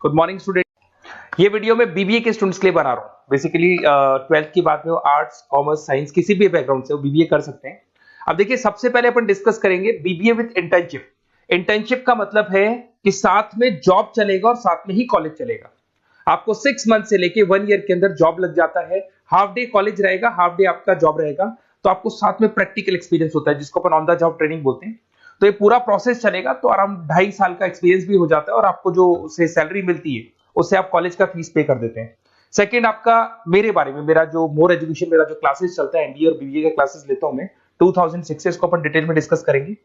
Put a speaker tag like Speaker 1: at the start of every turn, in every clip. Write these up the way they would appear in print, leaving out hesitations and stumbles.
Speaker 1: Good morning student. ये video मैं BBA के स्टूडेंट्स के लिए बना रहा हूँ। बेसिकली 12th की बात में वो आर्ट्स, कॉमर्स, साइंस किसी भी बैकग्राउंड से वो बीबीए कर सकते हैं। अब देखिए, सबसे पहले अपन डिस्कस करेंगे बीबीए विद इंटर्नशिप। इंटर्नशिप का मतलब है कि साथ में जॉब चलेगा और साथ में ही कॉलेज चलेगा। आपको 6 मंथ से लेके 1 ईयर के अंदर जॉब लग जाता है। हाफ डे कॉलेज रहेगा, हाफ डे आपका जॉब रहेगा, तो आपको साथ में प्रैक्टिकल एक्सपीरियंस होता है जिसको अपन ऑन द जॉब ट्रेनिंग बोलते हैं। तो ये पूरा प्रोसेस चलेगा तो अराउंड 2.5 साल का एक्सपीरियंस भी हो जाता है और आपको जो उसे सैलरी मिलती है उससे आप कॉलेज का फीस पे कर देते हैं। सेकंड, आपका मेरे बारे में, मेरा जो मोर एजुकेशन, मेरा जो क्लासेस चलता है एमबीए और बीबीए का क्लासेस लेता हूं मैं 2006 से, इसको अपन डिटेल में डिस्कस करेंगे।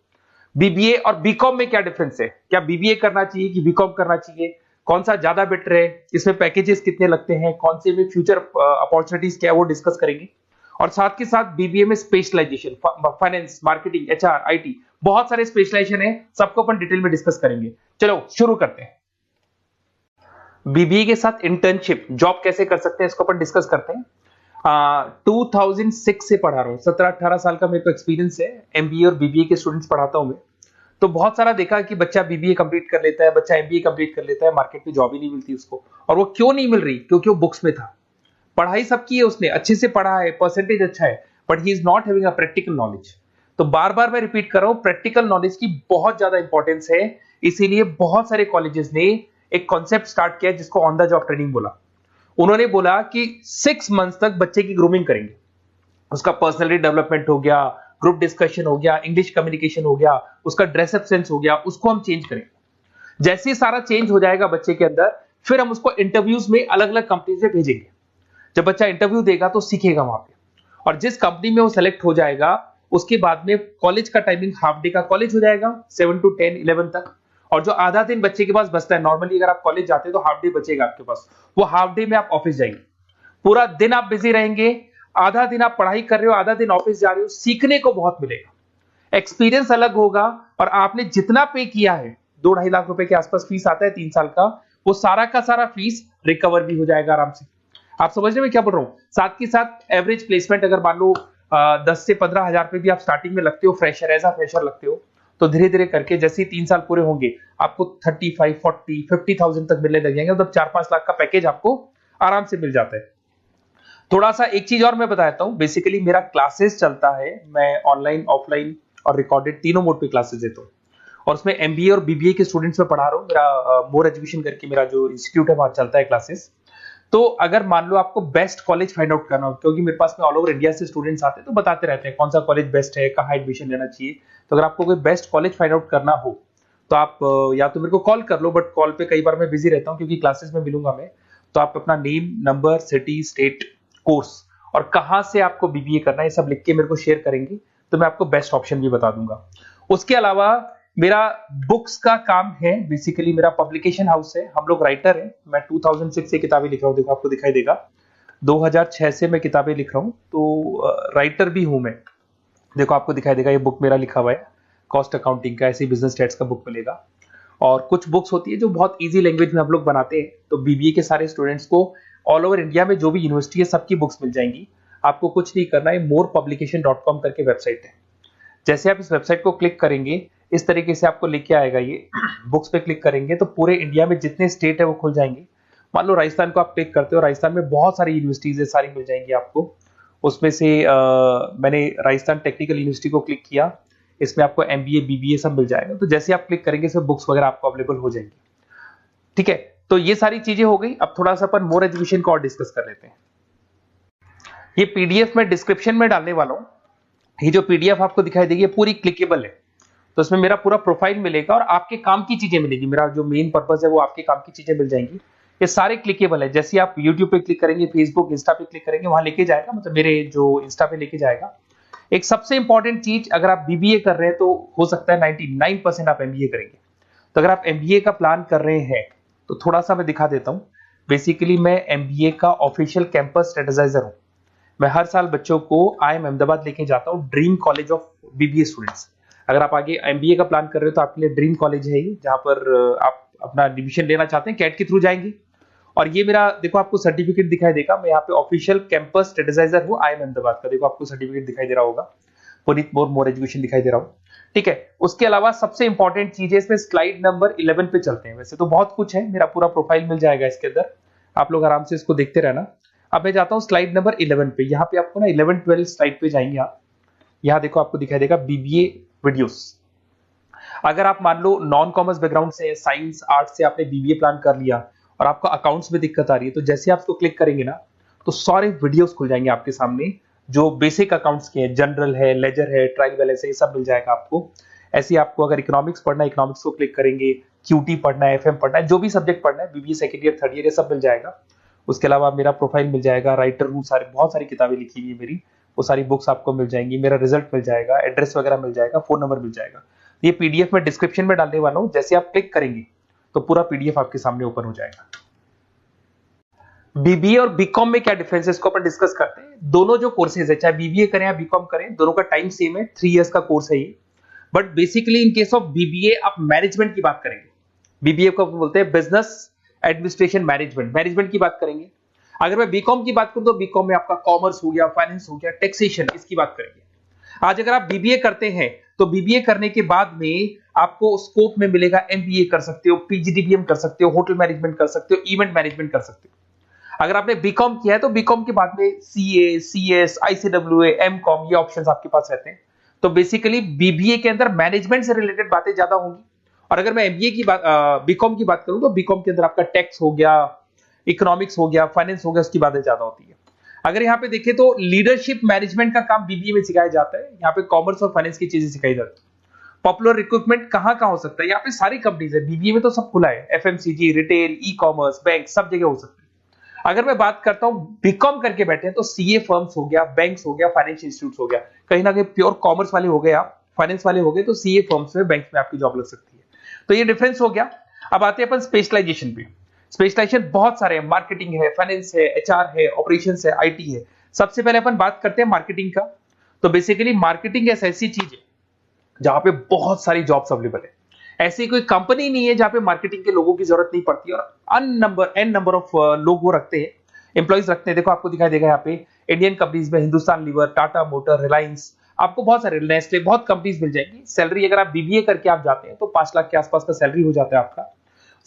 Speaker 1: बीबीए और बीकॉम में क्या डिफरेंस है, क्या बीबीए करना चाहिए कि बीकॉम करना चाहिए, कौन सा ज्यादा बेटर है, इसमें पैकेजेस कितने लगते हैं, कौन से में फ्यूचर अपॉर्चुनिटीज क्या है वो डिस्कस करेंगे। और साथ के साथ बीबीए में specialisation, finance, marketing, HR, IT, बहुत सारे स्पेशलाइजेशन है, सबको अपन डिटेल में डिस्कस करेंगे। चलो शुरू करते हैं। बीबीए के साथ इंटर्नशिप, जॉब कैसे कर सकते हैं, इसको अपन डिस्कस करते हैं। 2006 से पढ़ा रहा हूँ, 17-18 साल का मेरे को एक्सपीरियंस है। एमबीए और बीबीए के स्टूडेंट्स पढ़ाता हूँ मैं। तो बहुत सारा देखा कि बच्चा बीबीए कंप्लीट कर लेता है, बच्चा एमबीए कंप्लीट कर लेता है, मार्केट में जॉब ही नहीं मिलती उसको। और वो क्यों नहीं मिल रही? क्योंकि वो बुक्स में था। पढ़ाई सबकी है, उसने अच्छे से पढ़ा है, परसेंटेज अच्छा है, but he is not having a practical knowledge. तो बार बार मैं रिपीट कर रहा हूं, प्रैक्टिकल नॉलेज की बहुत ज्यादा इंपॉर्टेंस है। इसीलिए बहुत सारे कॉलेजेस ने एक कॉन्सेप्ट स्टार्ट किया जिसको ऑन द जॉब ट्रेनिंग बोला। उन्होंने बोला कि 6 मंथ तक बच्चे की ग्रूमिंग करेंगे, उसका पर्सनैलिटी डेवलपमेंट हो गया, ग्रुप डिस्कशन हो गया, इंग्लिश कम्युनिकेशन हो गया, उसका ड्रेसअप सेंस हो गया, उसको हम चेंज करेंगे। जैसे ही सारा चेंज हो जाएगा बच्चे के अंदर, फिर हम उसको इंटरव्यूज में अलग अलग कंपनीज में भेजेंगे। जब बच्चा इंटरव्यू देगा तो सीखेगा वहां पे, और जिस कंपनी में वो सेलेक्ट हो जाएगा उसके बाद में कॉलेज का टाइमिंग हाफ डे का कॉलेज हो जाएगा, 7 to 10, 11 तक। और जो आधा दिन बच्चे के पास बचता है, नॉर्मली अगर आप कॉलेज जाते हैं तो हाफ डे बचेगा आपके पास, वो हाफ डे में आप ऑफिस जाएंगे। पूरा दिन आप बिजी रहेंगे, आधा दिन आप पढ़ाई कर रहे हो, आधा दिन ऑफिस जा रहे हो, सीखने को बहुत मिलेगा, एक्सपीरियंस अलग होगा। और आपने जितना पे किया है, 2-2.5 लाख रुपए के आसपास फीस आता है 3 साल का, वो सारा का सारा फीस रिकवर भी हो जाएगा आराम से। आप समझ रहे हैं मैं क्या बोल रहा हूं? साथ के साथ एवरेज प्लेसमेंट अगर मान लो 10 से 15 हजार रुपए भी आप स्टार्टिंग में लगते हो, फ्रेशर, एज अ फ्रेशर लगते हो, तो धीरे धीरे करके जैसे ही 3 साल पूरे होंगे आपको 35, 40, 50,000 तक मिलने लग जाएंगे। मतलब 4-5 लाख का पैकेज आपको आराम से मिल जाता है। थोड़ा सा एक चीज और मैं बताता हूँ। बेसिकली मेरा क्लासेस चलता है, मैं ऑनलाइन, ऑफलाइन और रिकॉर्डेड तीनों मोड पे क्लासेस देता हूँ। और उसमें एमबीए और बीबीए के स्टूडेंट्स में पढ़ा रहा हूँ। मेरा मोर एजुकेशन करके मेरा जो इंस्टीट्यूट है वहां चलता है क्लासेस। तो अगर मान लो आपको बेस्ट कॉलेज फाइंड आउट करना हो, क्योंकि मेरे पास में ऑल ओवर इंडिया से स्टूडेंट्स आते हैं तो बताते रहते हैं कौन सा कॉलेज बेस्ट है, कहाँ एडमिशन लेना चाहिए। तो अगर आपको कोई बेस्ट कॉलेज फाइंड आउट करना हो तो आप या तो मेरे को कॉल कर लो, बट कॉल पे कई बार मैं बिजी रहता हूँ क्योंकि क्लासेस में मिलूंगा मैं। तो आप अपना name, number, city, state, course और कहाँ से आपको बीबीए करना है, ये सब लिख के मेरे को शेयर करेंगे तो मैं आपको बेस्ट ऑप्शन भी बता दूंगा। उसके अलावा मेरा बुक्स का काम है। बेसिकली मेरा पब्लिकेशन हाउस है, हम लोग राइटर हैं। मैं 2006 से किताबें लिख रहा हूँ, देखो आपको दिखाई देगा। 2006 से मैं किताबें लिख रहा हूँ, तो राइटर भी हूं मैं। देखो आपको दिखाई देगा, ये बुक मेरा लिखा हुआ है, कॉस्ट अकाउंटिंग का, ऐसे बिजनेस स्टैट्स का बुक मिलेगा। और कुछ बुक्स होती है जो बहुत इजी लैंग्वेज में हम लोग बनाते हैं, तो बीबीए के सारे स्टूडेंट्स को ऑल ओवर इंडिया में जो भी यूनिवर्सिटी है सबकी बुक्स मिल जाएंगी। आपको कुछ नहीं करना है, morepublication.com करके वेबसाइट है। जैसे आप इस वेबसाइट को क्लिक करेंगे, इस तरीके से आपको लेके आएगा। ये बुक्स पे क्लिक करेंगे तो पूरे इंडिया में जितने स्टेट है वो खुल जाएंगे। मान लो राजस्थान को आप क्लिक करते हो, राजस्थान में बहुत सारी यूनिवर्सिटीज है, सारी मिल जाएंगी आपको। उसमें से मैंने राजस्थान टेक्निकल यूनिवर्सिटी को क्लिक किया, इसमें आपको एमबीए, बीबीए सब मिल जाएगा। तो जैसे आप क्लिक करेंगे सब बुक्स वगैरह आपको अवेलेबल हो जाएंगी। ठीक है, तो ये सारी चीजें हो गई। अब थोड़ा सा अपन मोर एजुकेशन को और डिस्कस कर लेते हैं। ये पीडीएफ में डिस्क्रिप्शन में डालने वाला हूँ। ये जो पीडीएफ आपको दिखाई देगी पूरी क्लिकेबल है, तो इसमें मेरा पूरा प्रोफाइल मिलेगा और आपके काम की चीजें मिलेगी। मेरा जो मेन पर्पस है वो आपके काम की चीजें मिल जाएंगी। ये सारे क्लिकेबल है। जैसे आप YouTube पे क्लिक करेंगे, फेसबुक, इंस्टा पे क्लिक करेंगे, वहां लेके जाएगा, मतलब मेरे जो इंस्टा पे लेके जाएगा। एक सबसे इंपॉर्टेंट चीज, अगर आप बीबीए कर रहे हैं तो हो सकता है 99% आप एमबीए करेंगे। तो अगर आप एमबीए का प्लान कर रहे हैं तो थोड़ा सा मैं दिखा देता हूँ। बेसिकली मैं एमबीए का ऑफिशियल कैंपस स्ट्रेटेजाइजर हूँ। मैं हर साल बच्चों को IIM अहमदाबाद लेके जाता हूँ, dream college of BBA students. अगर आप आगे एमबीए का प्लान कर रहे हो तो आपके लिए ड्रीम कॉलेज है ये, जहां पर आप अपना एडमिशन लेना चाहते हैं, कैट के थ्रू जाएंगे। और ये मेरा, देखो आपको सर्टिफिकेट दिखाई देगा, मैं यहाँ पे ऑफिशियल कैंपस स्ट्रेटेजाइजर हूँ IIM अहमदाबाद का। देखो आपको सर्टिफिकेट दिखाई दे रहा होगा। पुनीत मोर एजुकेशन दिखाई दे रहा हूँ, ठीक है। उसके अलावा सबसे इंपॉर्टेंट चीज है इसमें, स्लाइड नंबर 11 पे चलते हैं। वैसे तो बहुत कुछ है, मेरा पूरा प्रोफाइल मिल जाएगा इसके अंदर, आप लोग आराम से इसको देखते रहना। अब मैं जाता हूँ स्लाइड नंबर 11 पे। यहाँ पे आपको ना 11-12 स्लाइड पे जाएंगे आप। यहाँ देखो आपको दिखाई देगा बीबीए वीडियोस। अगर आप मान लो नॉन कॉमर्स बैकग्राउंड से, साइंस आर्ट्स से आपने बीबीए प्लान कर लिया और आपको अकाउंट्स में दिक्कत आ रही है, तो जैसे आप इसको क्लिक करेंगे ना तो सारे वीडियोस खुल जाएंगे आपके सामने, जो बेसिक अकाउंट्स के हैं, जनरल है, लेजर है, ट्रायल बैलेंस है, ये सब मिल जाएगा आपको। ऐसे आपको अगर इकोनॉमिक्स पढ़ना है, इकोनॉमिक्स को क्लिक करेंगे, क्यूटी पढ़ना है, एफएम पढ़ना है, जो भी सब्जेक्ट पढ़ना है, BBA second year, third year, ये सब मिल जाएगा। उसके अलावा मेरा प्रोफाइल मिल जाएगा, राइटर हूँ, सारे बहुत सारी किताबें लिखी हुई है मेरी, वो सारी बुक्स आपको मिल जाएंगी, मेरा रिजल्ट मिल जाएगा, एड्रेस वगैरह मिल जाएगा, फोन नंबर मिल जाएगा। ये पीडीएफ में डिस्क्रिप्शन में डालने वाला हूँ, जैसे आप क्लिक करेंगे तो पूरा पीडीएफ आपके सामने ओपन हो जाएगा। बीबीए और बीकॉम में क्या डिफरेंस है, इसको अपन डिस्कस करते हैं। दोनों जो कोर्सेज है, चाहे बीबीए करें या बीकॉम करें, दोनों का टाइम सेम है, 3 इयर्स का कोर्स है ये। But basically in case of BBA आप मैनेजमेंट की बात करेंगे। बीबीए को बोलते हैं बिजनेस एडमिनिस्ट्रेशन मैनेजमेंट, मैनेजमेंट की बात करेंगे। अगर मैं बीकॉम की बात करूं तो बीकॉम में आपका कॉमर्स हो गया, फाइनेंस हो गया, टैक्सेशन, इसकी बात करेंगे। आज अगर आप बीबीए करते हैं तो बीबीए करने के बाद में आपको स्कोप में मिलेगा एमबीए कर सकते हो, पीजीडीबीएम कर सकते हो, होटल मैनेजमेंट कर सकते हो, इवेंट मैनेजमेंट कर सकते हो। अगर आपने बीकॉम किया है तो बीकॉम के बाद में सीए, सीएस, आईसीडब्ल्यूए, एमकॉम, ये ऑप्शंस आपके पास रहते हैं। तो बेसिकली बीबीए के अंदर मैनेजमेंट से रिलेटेड बातें ज्यादा होंगी। और अगर मैं एमबीए की बात, बीकॉम की बात करूं तो बीकॉम के अंदर आपका टैक्स हो गया, इकोनॉमिक्स हो गया, फाइनेंस हो गया, उसकी बातें ज्यादा होती है। अगर यहाँ पे देखें तो लीडरशिप मैनेजमेंट का काम बीबीए में सिखाया जाता है। यहाँ पे कॉमर्स और फाइनेंस की चीजें सिखाई जाती है। पॉपुलर रिक्रूटमेंट कहाँ कहाँ हो सकता है, यहाँ पे सारी कंपनीज है, बीबीए में तो सब खुला है, FMCG, retail, e commerce, bank, सब जगह हो सकती है। अगर मैं बात करता हूं बीकॉम करके बैठे हैं तो सीए फर्म्स हो गया, बैंक्स हो गया, फाइनेंशियल इंस्टीट्यूट्स हो गया, कहीं ना कहीं प्योर कॉमर्स वाले हो गए आप, फाइनेंस वाले हो गए तो सीए फर्म्स में, बैंक्स में आपकी जॉब लग सकती है। तो ये डिफरेंस हो गया। अब आते हैं अपन स्पेशलाइजेशन पे। स्पेशलाइजेशन बहुत सारे हैं, मार्केटिंग है, फाइनेंस है, एचआर है, ऑपरेशंस है, आईटी है। सबसे पहले अपन बात करते हैं मार्केटिंग का। तो बेसिकली मार्केटिंग ऐसी चीज है जहां पे बहुत सारी जॉब्स अवेलेबल है। ऐसी कोई कंपनी नहीं है जहां पे मार्केटिंग के लोगों की जरूरत नहीं पड़ती, और एन नंबर ऑफ लोग वो रखते हैं, एम्प्लॉइज रखते हैं। देखो आपको दिखाई देगा यहाँ पे इंडियन कंपनीज में हिंदुस्तान लीवर, टाटा मोटर, रिलायंस, आपको बहुत सारे, नेस्ले, बहुत कंपनीज मिल जाएंगी। सैलरी अगर आप बीबीए करके आप जाते हैं तो 5 लाख के आसपास का सैलरी हो जाता है आपका।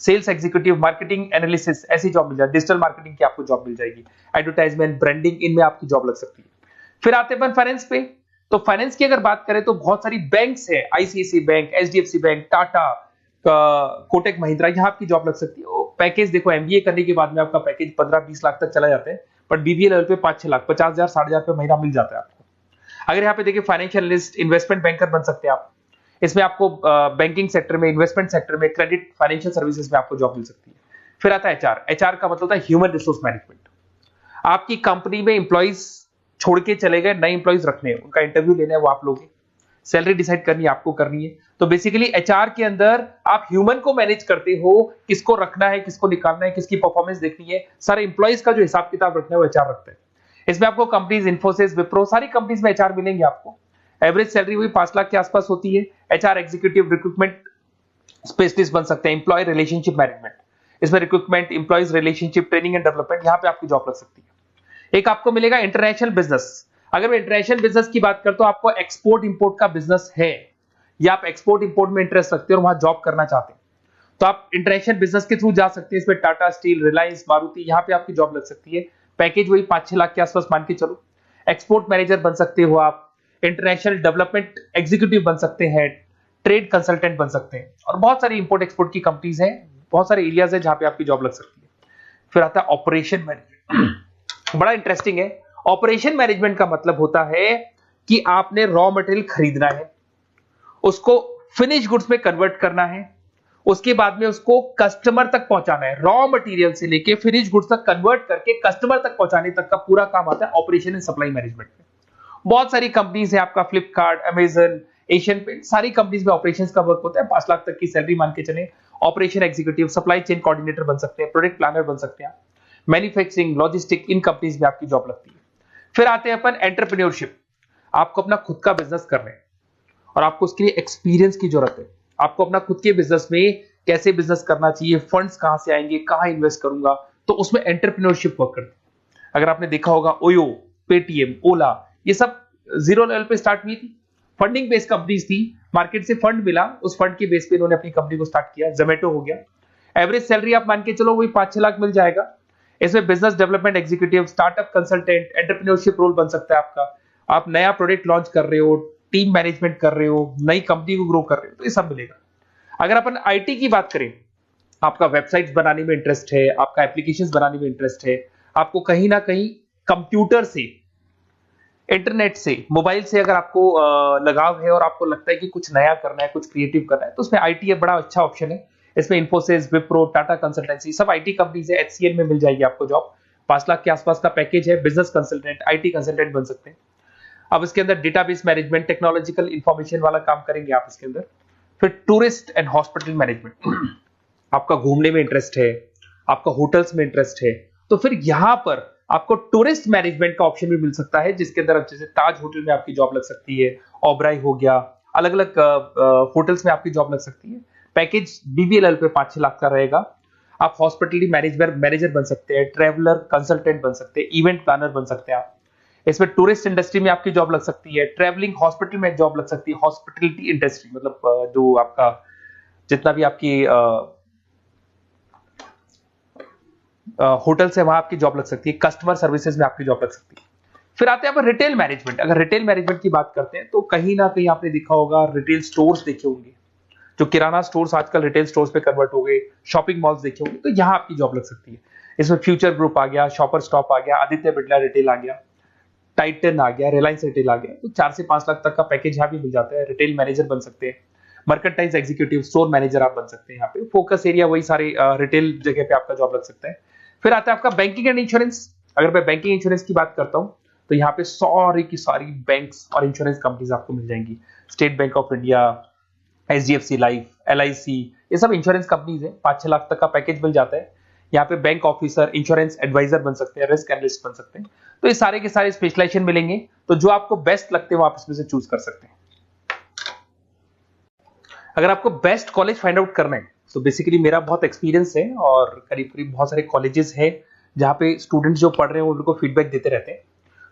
Speaker 1: सेल्स एग्जीक्यूटिव, मार्केटिंग एनालिसिस, ऐसी जॉब मिल जाए, डिजिटल मार्केटिंग की आपको जॉब मिल जाएगी, एडवर्टाइजमेंट, ब्रांडिंग, इनमें आपकी जॉब लग सकती है। फिर आते हैं फाइनेंस पे। तो फाइनेंस की अगर बात करें तो बहुत सारी बैंक्स है, ICICI bank, HDFC bank, Tata, Kotak Mahindra, यहाँ आपकी जॉब लग सकती है। पैकेज देखो, एमबीए करने के बाद में आपका पैकेज 15-20 लाख तक चला जाता है, बट बीबीए लेवल पे 5-6 लाख, 50,000, 60,000 रुपए महीना मिल जाता है आपको। अगर यहाँ पे देखिए फाइनेंशियल एनालिस्ट, इन्वेस्टमेंट बैंकर बन सकते हैं आप। इसमें आपको बैंकिंग सेक्टर में, इन्वेस्टमेंट सेक्टर में, क्रेडिट, फाइनेंशियल सर्विसेज में आपको जॉब मिल सकती है। फिर आता है एचआर। एचआर का मतलब होता है ह्यूमन रिसोर्स मैनेजमेंट। आपकी कंपनी में इंप्लॉइज छोड़ के चले गए, नए इंप्लॉइज रखने हैं, उनका इंटरव्यू लेना है, वो आप लोग, सैलरी डिसाइड करनी है आपको, करनी है। तो बेसिकली एचआर के अंदर आप ह्यूमन को मैनेज करते हो, किसको रखना है, किसको निकालना है, किसकी परफॉर्मेंस देखनी है, सारे इंप्लॉइज का जो हिसाब किताब रखना है वो एचआर रखते हैं। इसमें आपको कंपनीज, इन्फोसिस, विप्रो, सारी कंपनीज में एचआर मिलेंगे आपको। एवरेज सैलरी वही 5 लाख के आसपास होती है। एचआर एग्जीक्यूटिव, रिक्रूटमेंट स्पेशलिस्ट बन सकते हैं, एम्प्लॉय रिलेशनशिप मैनेजमेंट, इसमें recruitment, employees relationship, training and development, यहाँ पे आपकी जॉब लग सकती है। एक आपको मिलेगा इंटरनेशनल बिजनेस। अगर मैं इंटरनेशनल बिजनेस की बात करता हूं, आपको एक्सपोर्ट इंपोर्ट का बिजनेस है या आप एक्सपोर्ट इंपोर्ट में इंटरेस्ट रखते हो और वहां जॉब करना चाहते हैं, तो आप इंटरनेशनल बिजनेस के थ्रू जा सकते हैं। इसमें टाटा स्टील, रिलायंस, मारुति, यहाँ पे आपकी जॉब लग सकती है। पैकेज वही 5-6 लाख के आसपास मान के चलो। एक्सपोर्ट मैनेजर बन सकते हो आप, इंटरनेशनल डेवलपमेंट एग्जीक्यूटिव बन सकते हैं, ट्रेड कंसल्टेंट बन सकते हैं, और बहुत सारी इंपोर्ट एक्सपोर्ट की कंपनीज हैं, बहुत सारे एरियाज है जहां पे आपकी जॉब लग सकती है। फिर आता है ऑपरेशन मैनेजमेंट। बड़ा इंटरेस्टिंग है। ऑपरेशन मैनेजमेंट का मतलब होता है कि आपने रॉ मटेरियल खरीदना है, उसको फिनिश गुड्स में कन्वर्ट करना है, उसके बाद में उसको कस्टमर तक पहुंचाना है। रॉ मटेरियल से लेके फिनिश गुड्स तक कन्वर्ट करके कस्टमर तक पहुंचाने तक का पूरा काम आता है ऑपरेशन एंड सप्लाई मैनेजमेंट में। बहुत सारी कंपनीज है, आपका फ्लिपकार्ट, अमेजन, एशियन पेंट, सारी कंपनीज में ऑपरेशंस का वर्क होता है। 5 लाख तक की सैलरी मान के चले। Operation executive, supply chain coordinator बन सकते हैं, प्रोडक्ट प्लानर बन सकते हैं, मैन्युफैक्चरिंग, लॉजिस्टिक, इन कंपनीज में आपकी जॉब लगती है। फिर आते हैं अपन एंटरप्रेन्योरशिप। आपको अपना खुद का बिजनेस करना है और आपको उसके लिए एक्सपीरियंस की जरूरत है। आपको अपना खुद के बिजनेस में कैसे बिजनेस करना चाहिए, फंड्स कहां से आएंगे, कहां इन्वेस्ट करूंगा, तो उसमें एंटरप्रेन्योरशिप वर्क करती है। अगर आपने देखा होगा ओयो, पेटीएम, ओला, ये सब जीरो लेवल पे स्टार्ट हुई थी। फंडिंग बेस्ड कंपनीज थी, मार्केट से फंड मिला, उस फंड के बेस पे इन्होंने अपनी कंपनी को स्टार्ट किया। जोमेटो हो गया, एवरेज सैलरी आप मान के चलो वही 5-6 लाख मिल जाएगा। इसमें business development executive, startup consultant, entrepreneurship role बन सकता है आपका। आप नया प्रोडक्ट लॉन्च कर रहे हो, टीम मैनेजमेंट कर रहे हो, नई कंपनी को ग्रो कर रहे हो, तो ये सब मिलेगा। अगर अपन आईटी की बात करें, आपका वेबसाइट्स बनाने में इंटरेस्ट है, आपका एप्लीकेशंस बनाने में इंटरेस्ट है, आपको कहीं ना कहीं कंप्यूटर से, इंटरनेट से, मोबाइल से अगर आपको लगाव है और आपको लगता है कि कुछ नया करना है, कुछ क्रिएटिव करना है, तो उसमें आईटी एक बड़ा अच्छा ऑप्शन है। इसमें इन्फोसिस, विप्रो, टाटा कंसल्टेंसी, सब आईटी कंपनीज है। एचसीएल में मिल जाएगी आपको जॉब, 5 लाख के आसपास का पैकेज है। बिजनेस कंसल्टेंट, आईटी कंसल्टेंट बन सकते हैं। अब इसके अंदर डेटाबेस मैनेजमेंट, टेक्नोलॉजिकल इंफॉर्मेशन वाला काम करेंगे आप इसके अंदर। फिर टूरिस्ट एंड हॉस्पिटल मैनेजमेंट, आपका घूमने में इंटरेस्ट है, आपका होटल्स में इंटरेस्ट है, तो फिर यहां पर आपको टूरिस्ट मैनेजमेंट का ऑप्शन भी मिल सकता है, जिसके अंदर जैसे ताज होटल में आपकी जॉब लग सकती है, ओबराय हो गया, अलग अलग होटल्स में आपकी जॉब लग सकती है। पैकेज बीबीएलएल पे 5-6 लाख का रहेगा। आप हॉस्पिटलिटी मैनेजर बन सकते हैं, ट्रैवलर कंसल्टेंट बन सकते हैं, इवेंट प्लानर बन सकते हैं आप। इसमें टूरिस्ट इंडस्ट्री में आपकी जॉब लग सकती है, ट्रैवलिंग हॉस्पिटल में जॉब लग सकती है, हॉस्पिटलिटी इंडस्ट्री मतलब जो आपका जितना भी आपकी होटल से वहां आपकी जॉब लग सकती है, कस्टमर सर्विसेज में आपकी जॉब लग सकती है। फिर आते हैं आप रिटेल मैनेजमेंट। अगर रिटेल मैनेजमेंट की बात करते हैं तो कहीं ना कहीं आपने देखा होगा, रिटेल स्टोर्स देखे होंगे, जो किराना स्टोर्स आजकल रिटेल स्टोर्स पे कन्वर्ट हो गए, शॉपिंग मॉल्स देखे होंगे, तो यहां आपकी जॉब लग सकती है। इसमें फ्यूचर ग्रुप आ गया, शॉपर स्टॉप आ गया, आदित्य बिरला रिटेल आ गया, टाइटन आ गया, रिलायंस रिटेल आ गया, तो 4 से 5 लाख तक का पैकेज यहाँ भी मिल जाता है। रिटेल मैनेजर बन सकते हैं, मर्केंटाइज एग्जीक्यूटिव, स्टोर मैनेजर आप बन सकते हैं। यहाँ पे फोकस एरिया वही सारे रिटेल जगह पे आपका जॉब लग सकता है। फिर आता है आपका बैंकिंग एंड इंश्योरेंस। अगर मैं बैंकिंग इंश्योरेंस की बात करता हूं तो यहाँ पे सारी की सारी बैंक्स और इंश्योरेंस कंपनीज आपको मिल जाएंगी। State bank of India, HDFC life, LIC, ये सब इंश्योरेंस कंपनीज है। 5-6 लाख तक का पैकेज मिल जाता है। यहाँ पे बैंक ऑफिसर, इंश्योरेंस एडवाइजर बन सकते हैं, रिस्क एनालिस्ट बन सकते हैं। तो ये सारे के सारे स्पेशलाइजेशन मिलेंगे। तो जो आपको बेस्ट लगते हैं वो आप इसमें से चूज कर सकते हैं। अगर आपको बेस्ट कॉलेज फाइंड आउट करना है तो बेसिकली मेरा बहुत एक्सपीरियंस है और करीब करीब बहुत सारे कॉलेजेस हैं जहाँ पे स्टूडेंट्स जो पढ़ रहे हैं उनको फीडबैक देते रहते हैं।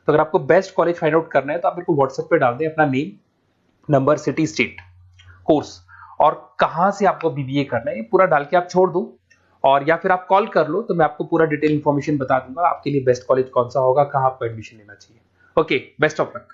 Speaker 1: तो अगर आपको बेस्ट कॉलेज फाइंड आउट करना है तो आप मेरे को व्हाट्सएप पे डाल दें अपना name, number, city, state, course और कहाँ से आपको बीबीए करना है, ये पूरा डाल के आप छोड़ दो। और या फिर आप कॉल कर लो तो मैं आपको पूरा डिटेल इंफॉर्मेशन बता दूंगा आपके लिए बेस्ट कॉलेज कौन सा होगा, कहाँ आपको एडमिशन लेना चाहिए। Okay, best of luck.